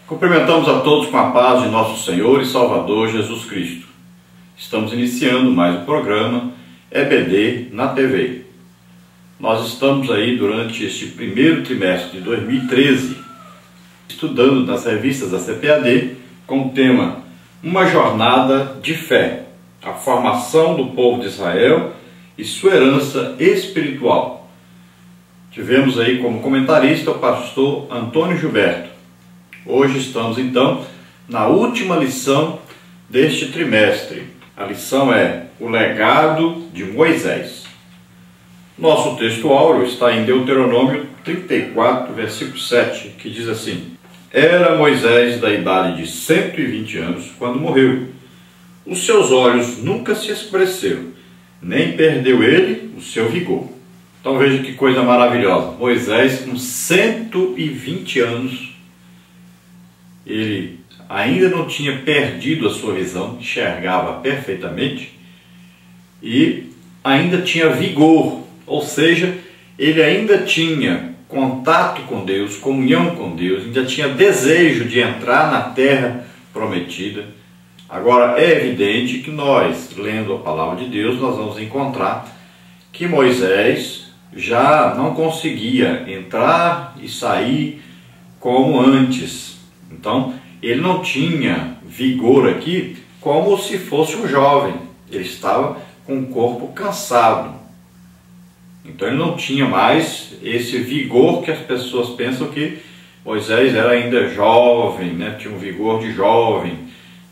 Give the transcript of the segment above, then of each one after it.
Cumprimentamos a todos com a paz de nosso Senhor e Salvador Jesus Cristo. Estamos iniciando mais um programa EBD na TV. Nós estamos aí durante este primeiro trimestre de 2013 estudando nas revistas da CPAD com o tema Uma Jornada de Fé, a formação do povo de Israel e sua herança espiritual. Tivemos aí como comentarista o pastor Antônio Gilberto. Hoje estamos então na última lição deste trimestre. A lição é o legado de Moisés. Nosso texto áureo está em Deuteronômio 34, versículo 7, que diz assim: Era Moisés da idade de 120 anos quando morreu. Os seus olhos nunca se escureceram, nem perdeu ele o seu vigor. Então veja que coisa maravilhosa. Moisés, com 120 anos, ele ainda não tinha perdido a sua visão, enxergava perfeitamente e ainda tinha vigor, ou seja, ele ainda tinha contato com Deus, comunhão com Deus, ainda tinha desejo de entrar na terra prometida. Agora é evidente que nós, lendo a palavra de Deus, nós vamos encontrar que Moisés já não conseguia entrar e sair como antes. Então, ele não tinha vigor aqui como se fosse um jovem. Ele estava com o corpo cansado. Então, ele não tinha mais esse vigor que as pessoas pensam que Moisés era ainda jovem, né? Tinha um vigor de jovem,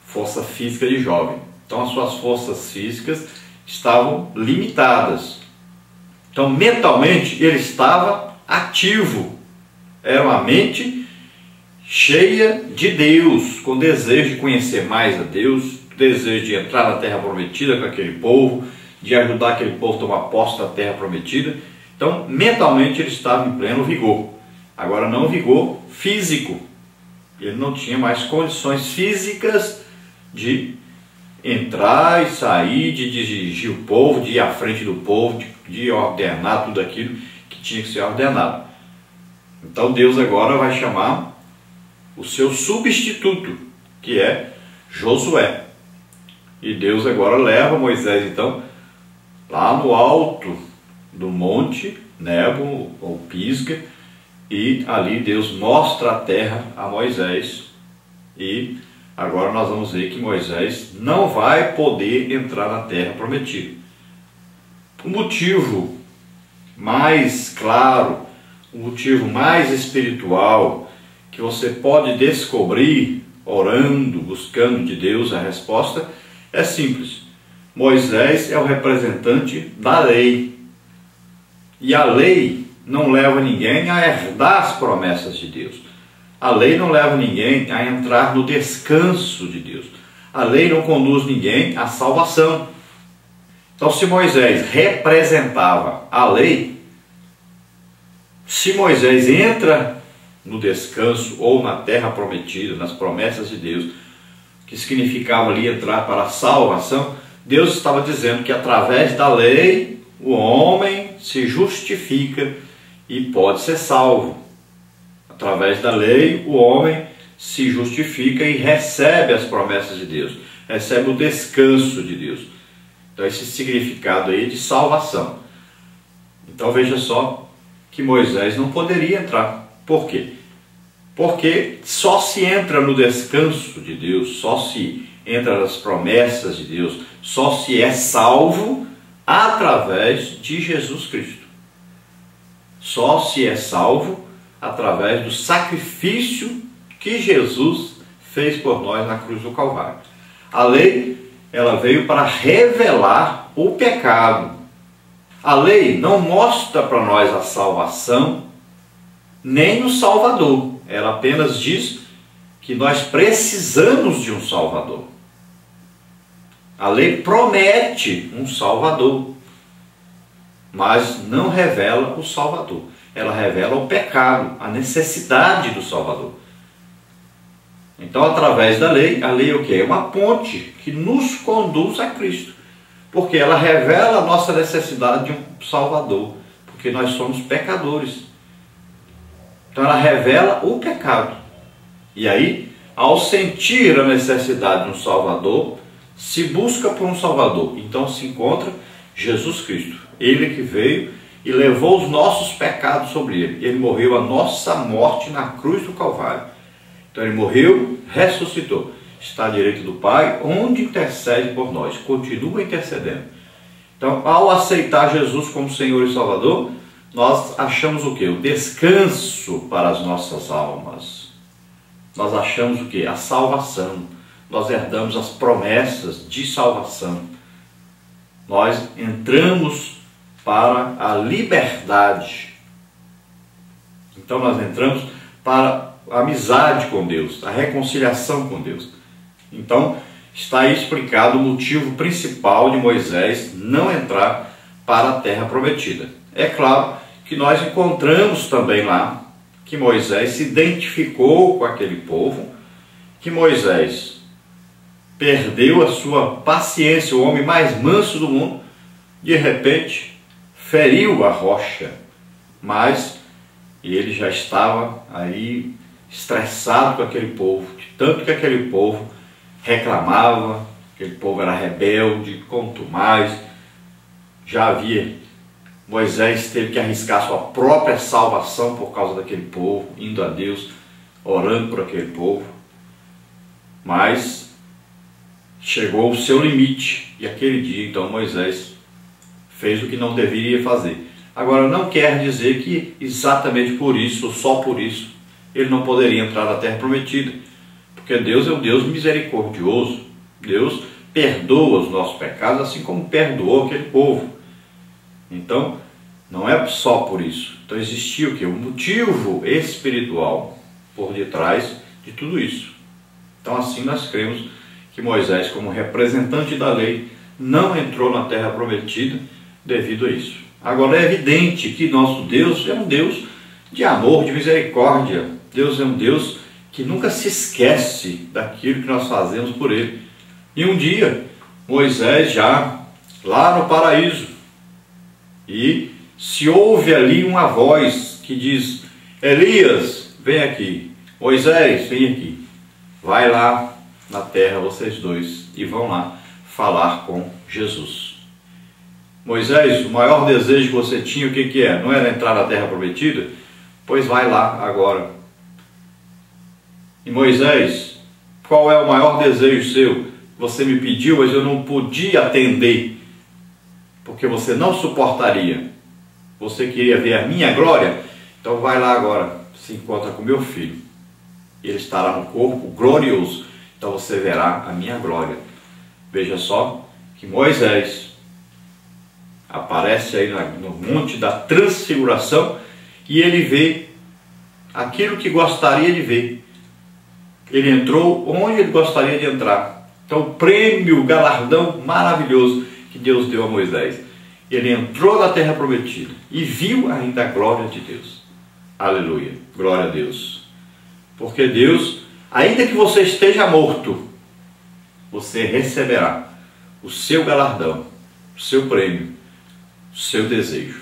força física de jovem. Então, as suas forças físicas estavam limitadas. Então, mentalmente, ele estava ativo. Era uma mente cheia de Deus, com desejo de conhecer mais a Deus, desejo de entrar na terra prometida com aquele povo, de ajudar aquele povo a tomar posse da terra prometida. Então, mentalmente ele estava em pleno vigor. Agora, não vigor físico. Ele não tinha mais condições físicas de entrar e sair, de dirigir o povo, de ir à frente do povo, de ordenar tudo aquilo que tinha que ser ordenado. Então, Deus agora vai chamar o seu substituto, que é Josué. E Deus agora leva Moisés, então, lá no alto do monte Nebo, ou Pisga, e ali Deus mostra a terra a Moisés. E agora nós vamos ver que Moisés não vai poder entrar na terra prometida. O motivo mais claro, o motivo mais espiritual que você pode descobrir orando, buscando de Deus a resposta, é simples. Moisés é o representante da lei. E a lei não leva ninguém a herdar as promessas de Deus. A lei não leva ninguém a entrar no descanso de Deus. A lei não conduz ninguém à salvação. Então, se Moisés representava a lei, se Moisés entra no descanso ou na terra prometida, nas promessas de Deus, que significava ali entrar para a salvação, Deus estava dizendo que através da lei o homem se justifica e pode ser salvo. Através da lei o homem se justifica e recebe as promessas de Deus, recebe o descanso de Deus. Então esse significado aí de salvação. Então veja só que Moisés não poderia entrar. Por quê? Porque só se entra no descanso de Deus, só se entra nas promessas de Deus, só se é salvo através de Jesus Cristo. Só se é salvo através do sacrifício que Jesus fez por nós na cruz do Calvário. A lei, ela veio para revelar o pecado. A lei não mostra para nós a salvação, nem o Salvador. Ela apenas diz que nós precisamos de um Salvador. A lei promete um Salvador, mas não revela o Salvador. Ela revela o pecado, a necessidade do Salvador. Então, através da lei, a lei é o quê? É uma ponte que nos conduz a Cristo, porque ela revela a nossa necessidade de um Salvador, porque nós somos pecadores. Então ela revela o pecado. E aí, ao sentir a necessidade de um Salvador, se busca por um Salvador. Então se encontra Jesus Cristo. Ele que veio e levou os nossos pecados sobre ele. Ele morreu a nossa morte na cruz do Calvário. Então ele morreu, ressuscitou. Está à direita do Pai, onde intercede por nós. Continua intercedendo. Então, ao aceitar Jesus como Senhor e Salvador, nós achamos o quê? O descanso para as nossas almas. Nós achamos o quê? A salvação. Nós herdamos as promessas de salvação. Nós entramos para a liberdade. Então nós entramos para a amizade com Deus, a reconciliação com Deus. Então está aí explicado o motivo principal de Moisés não entrar para a terra prometida. É claro que nós encontramos também lá que Moisés se identificou com aquele povo, que Moisés perdeu a sua paciência, o homem mais manso do mundo, de repente feriu a rocha, mas ele já estava aí estressado com aquele povo, de tanto que aquele povo reclamava, aquele povo era rebelde, contumaz, já havia, Moisés teve que arriscar sua própria salvação por causa daquele povo, indo a Deus, orando por aquele povo, mas chegou o seu limite, e aquele dia então Moisés fez o que não deveria fazer. Agora não quer dizer que exatamente por isso, ou só por isso, ele não poderia entrar na terra prometida, porque Deus é um Deus misericordioso. Deus perdoa os nossos pecados, assim como perdoou aquele povo. Então não é só por isso. Então existia o quê? Um motivo espiritual por detrás de tudo isso. Então assim nós cremos que Moisés, como representante da lei, não entrou na terra prometida devido a isso. Agora é evidente que nosso Deus é um Deus de amor, de misericórdia. Deus é um Deus que nunca se esquece daquilo que nós fazemos por Ele. E um dia, Moisés já lá no paraíso, e se ouve ali uma voz que diz: Elias, vem aqui. Moisés, vem aqui. Vai lá na terra, vocês dois, e vão lá falar com Jesus. Moisés, o maior desejo que você tinha, o que é? Não era entrar na terra prometida? Pois vai lá agora. E Moisés, qual é o maior desejo seu? Você me pediu, mas eu não podia atender, porque você não suportaria. Você queria ver a minha glória? Então vai lá agora, se encontra com meu filho. Ele estará no corpo glorioso. Então você verá a minha glória. Veja só que Moisés aparece aí no monte da transfiguração e ele vê aquilo que gostaria de ver. Ele entrou onde ele gostaria de entrar. Então o prêmio, o galardão maravilhoso que Deus deu a Moisés. Ele entrou na terra prometida e viu ainda a glória de Deus. Aleluia, glória a Deus. Porque Deus, ainda que você esteja morto, você receberá o seu galardão, o seu prêmio, o seu desejo.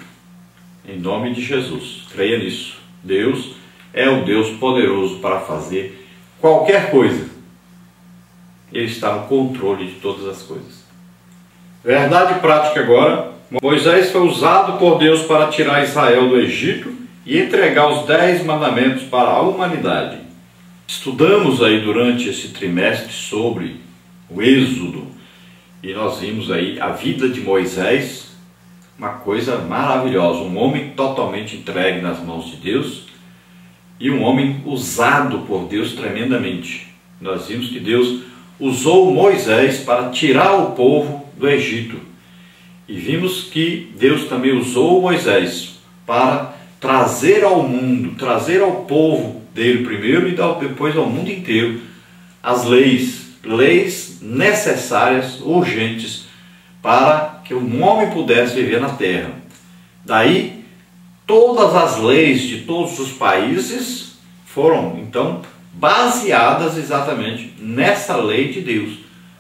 Em nome de Jesus, creia nisso. Deus é o Deus poderoso para fazer qualquer coisa. Ele está no controle de todas as coisas. Verdade prática agora. Moisés foi usado por Deus para tirar Israel do Egito e entregar os 10 mandamentos para a humanidade. Estudamos aí durante esse trimestre sobre o Êxodo e nós vimos aí a vida de Moisés, uma coisa maravilhosa, um homem totalmente entregue nas mãos de Deus e um homem usado por Deus tremendamente. Nós vimos que Deus usou Moisés para tirar o povo do Egito e vimos que Deus também usou Moisés para trazer ao mundo, trazer ao povo dele primeiro e depois ao mundo inteiro as leis necessárias, urgentes, para que um homem pudesse viver na terra. Daí, todas as leis de todos os países foram, então, baseadas exatamente nessa lei de Deus.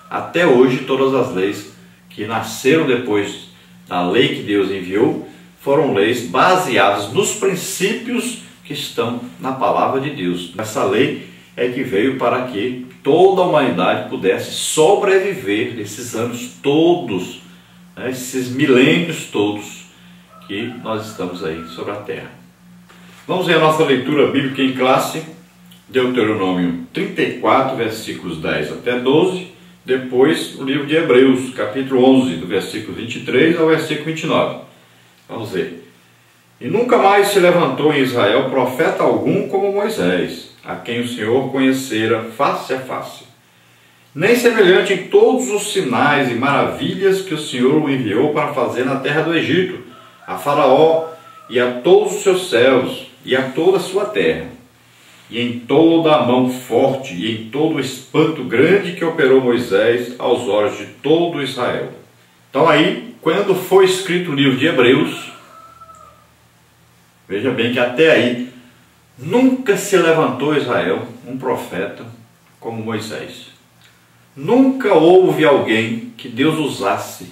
Até hoje, todas as leis que nasceram depois da lei que Deus enviou, foram leis baseadas nos princípios que estão na palavra de Deus. Essa lei é que veio para que toda a humanidade pudesse sobreviver esses anos todos, né, esses milênios todos que nós estamos aí sobre a terra. Vamos ver a nossa leitura bíblica em classe, Deuteronômio 34, versículos 10 até 12, depois o livro de Hebreus, capítulo 11, do versículo 23 ao versículo 29. Vamos ver. E nunca mais se levantou em Israel profeta algum como Moisés, a quem o Senhor conhecera face a face, nem semelhante em todos os sinais e maravilhas que o Senhor o enviou para fazer na terra do Egito, a Faraó e a todos os seus servos e a toda a sua terra, e em toda a mão forte e em todo o espanto grande que operou Moisés aos olhos de todo Israel. Então aí, quando foi escrito o livro de Hebreus, veja bem que até aí nunca se levantou Israel um profeta como Moisés. Nunca houve alguém que Deus usasse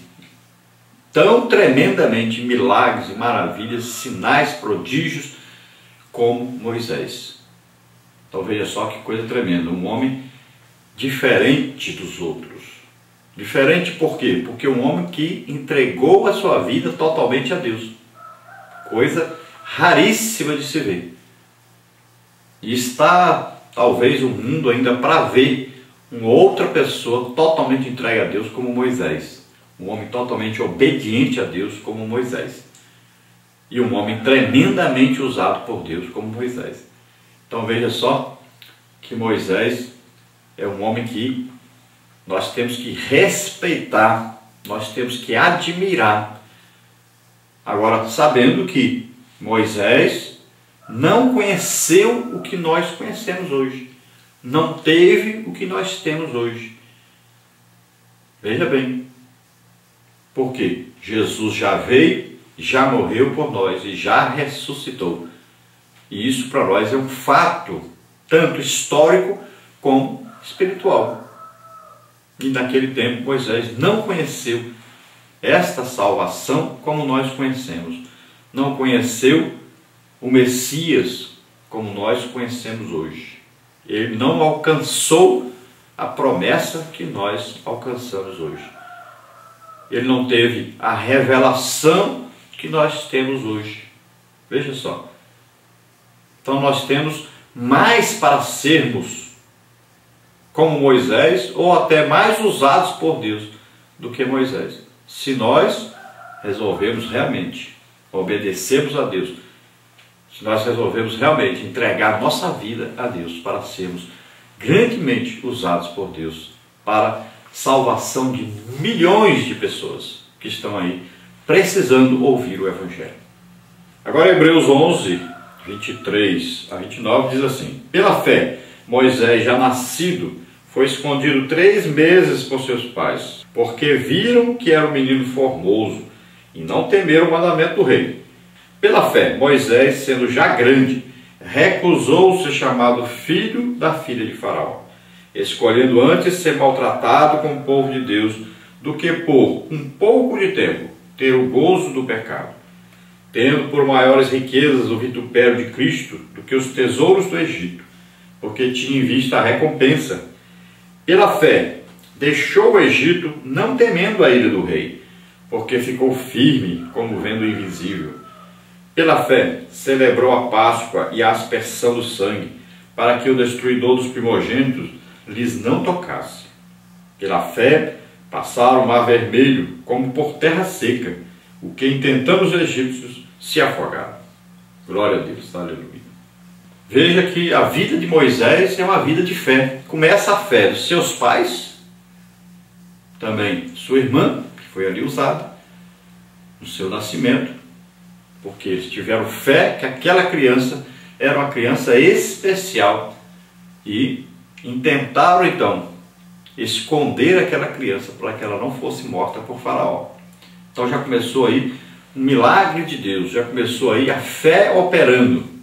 tão tremendamente milagres e maravilhas, sinais, prodígios como Moisés. Então veja só que coisa tremenda, um homem diferente dos outros. Diferente por quê? Porque um homem que entregou a sua vida totalmente a Deus. Coisa raríssima de se ver. E está talvez o mundo ainda para ver uma outra pessoa totalmente entregue a Deus como Moisés. Um homem totalmente obediente a Deus como Moisés. E um homem tremendamente usado por Deus como Moisés. Então veja só que Moisés é um homem que nós temos que respeitar, nós temos que admirar. Agora, sabendo que Moisés não conheceu o que nós conhecemos hoje. Não teve o que nós temos hoje. Veja bem. Porque Jesus já veio, já morreu por nós e já ressuscitou. E isso para nós é um fato, tanto histórico como espiritual. E naquele tempo Moisés não conheceu esta salvação como nós conhecemos. Não conheceu o Messias como nós conhecemos hoje. Ele não alcançou a promessa que nós alcançamos hoje. Ele não teve a revelação que nós temos hoje. Veja só. Então nós temos mais para sermos como Moisés, ou até mais usados por Deus do que Moisés, se nós resolvermos realmente obedecermos a Deus, se nós resolvermos realmente entregar nossa vida a Deus para sermos grandemente usados por Deus para salvação de milhões de pessoas que estão aí precisando ouvir o Evangelho. Agora Hebreus 11, 23 a 29 diz assim: pela fé, Moisés, já nascido, foi escondido 3 meses por seus pais, porque viram que era um menino formoso e não temeram o mandamento do rei. Pela fé, Moisés, sendo já grande, recusou ser chamado filho da filha de Faraó, escolhendo antes ser maltratado com o povo de Deus do que por um pouco de tempo ter o gozo do pecado, tendo por maiores riquezas o vitupério de Cristo do que os tesouros do Egito, porque tinha em vista a recompensa. Pela fé, deixou o Egito, não temendo a ira do rei, porque ficou firme como vendo o invisível. Pela fé, celebrou a Páscoa e a aspersão do sangue, para que o destruidor dos primogênitos lhes não tocasse. Pela fé, passaram o mar vermelho como por terra seca, o que, intentando os egípcios, se afogaram. Glória a Deus, aleluia. Veja que a vida de Moisés é uma vida de fé. Começa a fé dos seus pais, também sua irmã, que foi ali usada, no seu nascimento, porque eles tiveram fé que aquela criança era uma criança especial e intentaram então esconder aquela criança para que ela não fosse morta por Faraó. Então já começou aí um milagre de Deus, já começou aí a fé operando.